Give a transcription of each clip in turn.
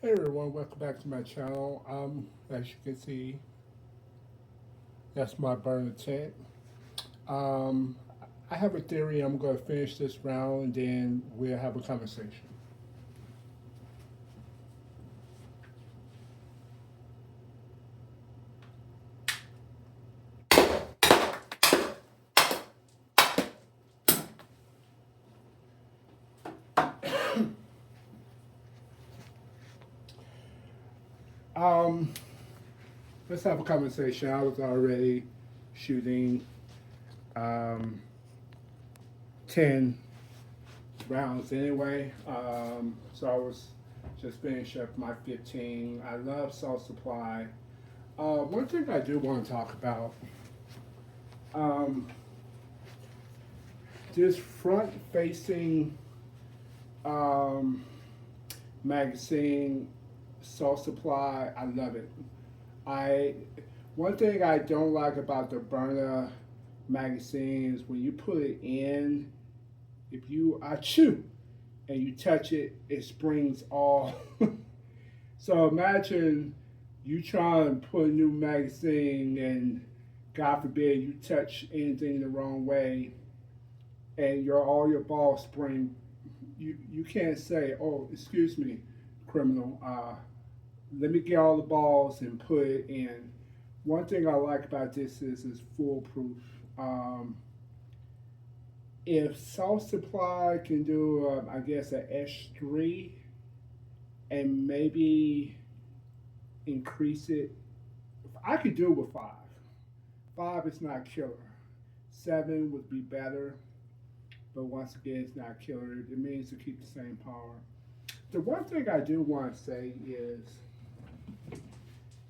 Hey everyone, welcome back to my channel. As you can see, that's my burner tent. Um, I have a theory. I'm going to finish this round and then we'll have a conversation. Um, let's have a conversation. I was already shooting um, 10 rounds anyway, so I was just finishing up my 15. I love Salt Supply. One thing I do want to talk about. Um, this front facing um, magazine, Salt Supply, I love it. I One thing I don't like about the Burner magazines when you put it in, if you chew and you touch it, it springs all. So imagine you try and put a new magazine and God forbid you touch anything the wrong way and all your balls spring. You can't say, oh, excuse me, criminal. Let me get all the balls and put it in. One thing I like about this is it's foolproof. Um, if Salt Supply can do, I guess, an S3 and maybe increase it, I could do it with five. Five is not killer. Seven would be better, but once again, it's not killer. It means to keep the same power. The one thing I do want to say is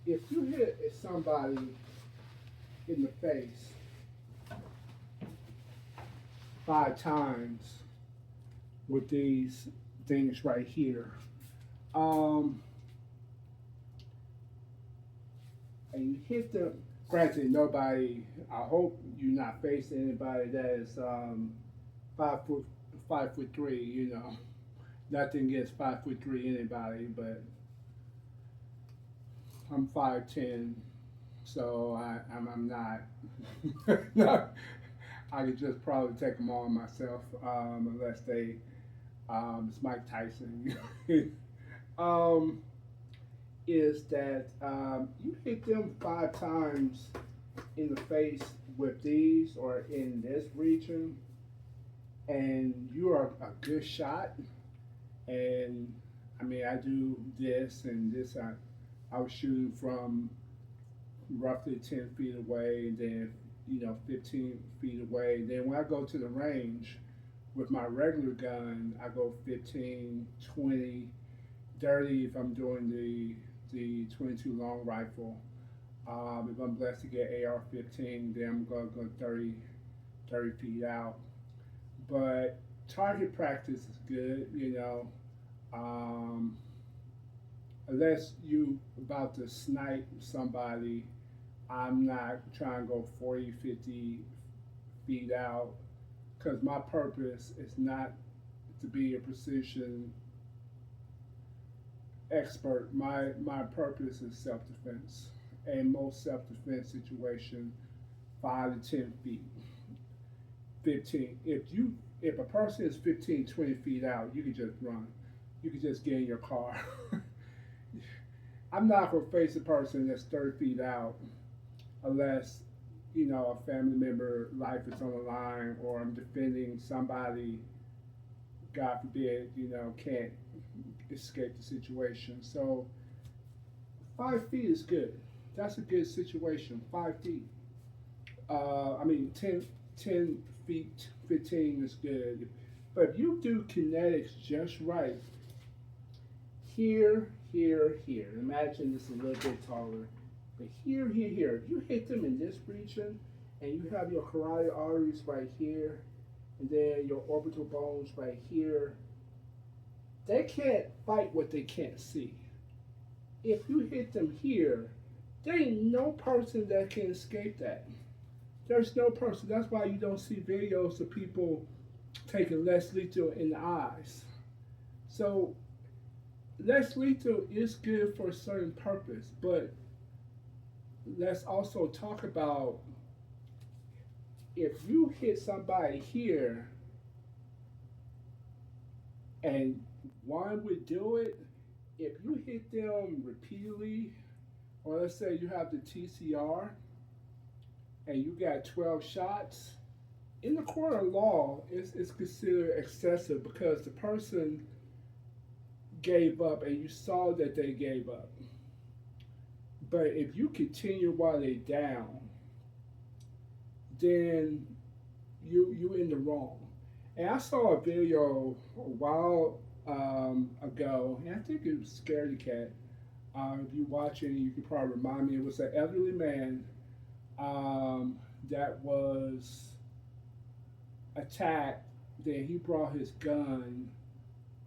if you hit somebody in the face 5 times with these things right here, um, and you hit them, granted, nobody, I hope you're not facing anybody that is 5 foot, 5'3", nothing against 5'3" anybody, but I'm 5'10", so I'm not. No, I could just probably take them all myself, unless it's Mike Tyson. um, is that you hit them 5 times in the face with these or in this region, and you are a good shot. And I mean, I do this and this. I was shooting from roughly 10 feet away, then 15 feet away. Then when I go to the range with my regular gun, I go 15, 20, 30 if I'm doing the 22 long rifle. If I'm blessed to get AR-15, then I'm gonna go 30 feet out. But target practice is good. Um, Unless you about to snipe somebody, I'm not trying to go 40, 50 feet out because my purpose is not to be a precision expert. My purpose is self-defense. And most self-defense situation, 5 to 10 feet, 15. If a person is 15, 20 feet out, you can just run. You can just get in your car. I'm not gonna face a person that's 30 feet out unless a family member life is on the line or I'm defending somebody. God forbid, can't escape the situation. So 5 feet is good. That's a good situation. 5 feet. I mean, 10 feet, 15 is good. But if you do kinetics just right, here, here, here. Imagine this a little bit taller. But here, here, here. If you hit them in this region and you have your carotid arteries right here and then your orbital bones right here, they can't fight what they can't see. If you hit them here, there ain't no person that can escape that. There's no person. That's why you don't see videos of people taking less lethal in the eyes. So less lethal is good for a certain purpose, but let's also talk about if you hit somebody here and one would do it, if you hit them repeatedly, or let's say you have the TCR and you got 12 shots, in the court of law, it's considered excessive because the person gave up and you saw that they gave up. But if you continue while they down, then you in the wrong. And I saw a video a while ago, and I think it was Scaredy Cat. If you watch it, you can probably remind me. It was an elderly man that was attacked. Then he brought his gun,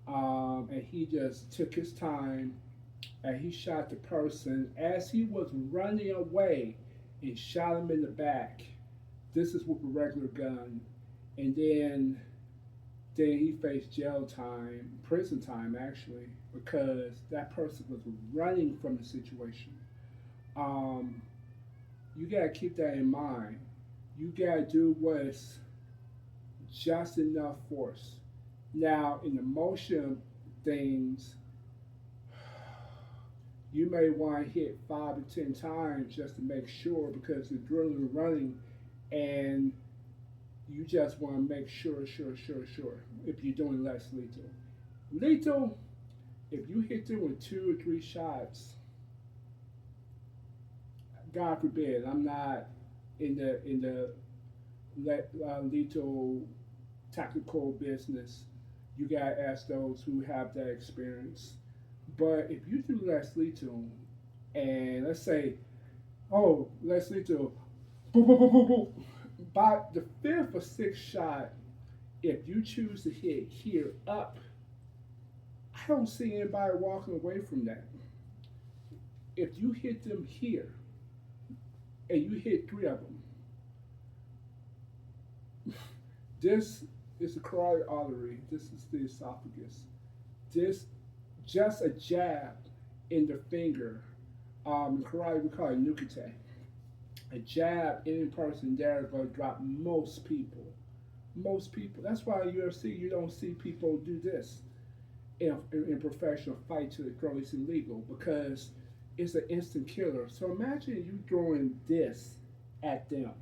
and he just took his time, and he shot the person as he was running away, and shot him in the back. This is with a regular gun, and then he faced jail time, prison time actually, because that person was running from the situation. Um, you gotta keep that in mind. You gotta do what's just enough force. Now, in the motion things, you may want to hit 5 or 10 times just to make sure because the adrenaline is running and you just want to make sure. If you're doing less lethal. Lethal, if you hit them with 2 or 3 shots, God forbid, I'm not in the lethal tactical business. You gotta ask those who have that experience. But if you do less lethal, and let's say, oh, less lethal, boom, boom, boom, boom, boom. By the fifth or sixth shot, if you choose to hit here up, I don't see anybody walking away from that. If you hit them here and you hit 3 of them, this is the carotid artery. This is the esophagus. This just a jab in the finger. In karate, we call it nukite. A jab in person there is going to drop most people. Most people. That's why in UFC you don't see people do this in professional fight to the throw. It's illegal because it's an instant killer. So imagine you throwing this at them.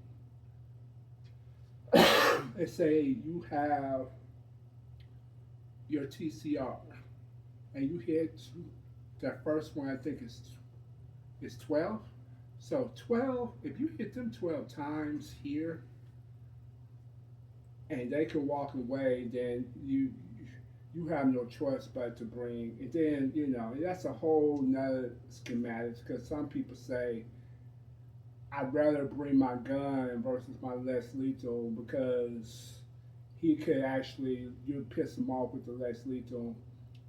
Let's say you have your TCR and you hit that first one. I think is 12. So 12. If you hit them 12 times here, and they can walk away, then you have no choice but to bring. And then that's a whole nother schematics because some people say I'd rather bring my gun versus my less lethal because he could actually you piss him off with the less lethal,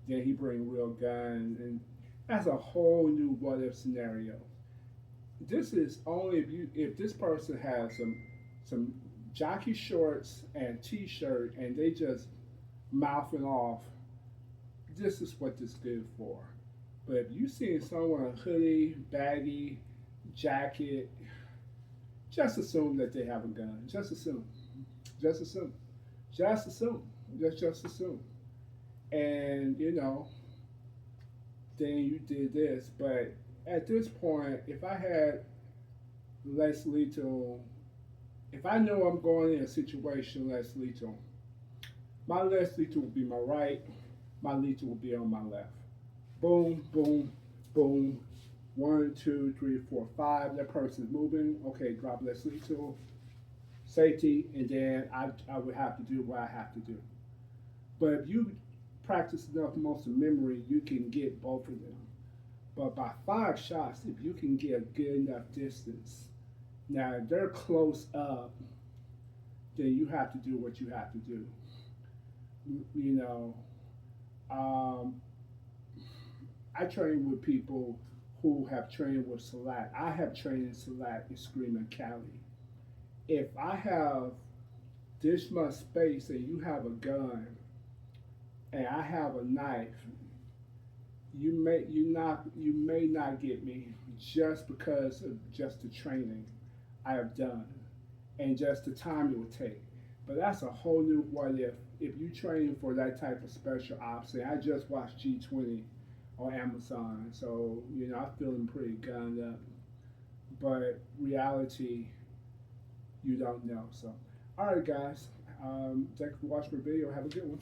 then he bring real gun, and that's a whole new what if scenario. This is only if this person has some jockey shorts and t-shirt and they just mouthing off. This is what this is good for. But if you see someone hoodie, baggy, jacket, just assume that they have a gun. Just assume. Just assume. Just assume. Just assume. And then you did this. But at this point, if I had less lethal, if I know I'm going in a situation less lethal, my less lethal will be my right, my lethal will be on my left. Boom, boom, boom. One, two, three, four, five. That person's moving. Okay, drop less lethal, safety, and then I would have to do what I have to do. But if you practice enough muscle memory, you can get both of them. But by 5 shots, if you can get a good enough distance, now if they're close up, then you have to do what you have to do. You know, um, I train with people who have trained with Salat. I have trained in Salat in Screaming Cali. If I have this much space and you have a gun and I have a knife, you may not get me just because of just the training I have done and just the time it would take. But that's a whole new what if you train for that type of special ops. And I just watched G20 on Amazon, so I'm feeling pretty gunned up. But reality, you don't know. So, all right, guys, thank you for watching my video. Have a good one.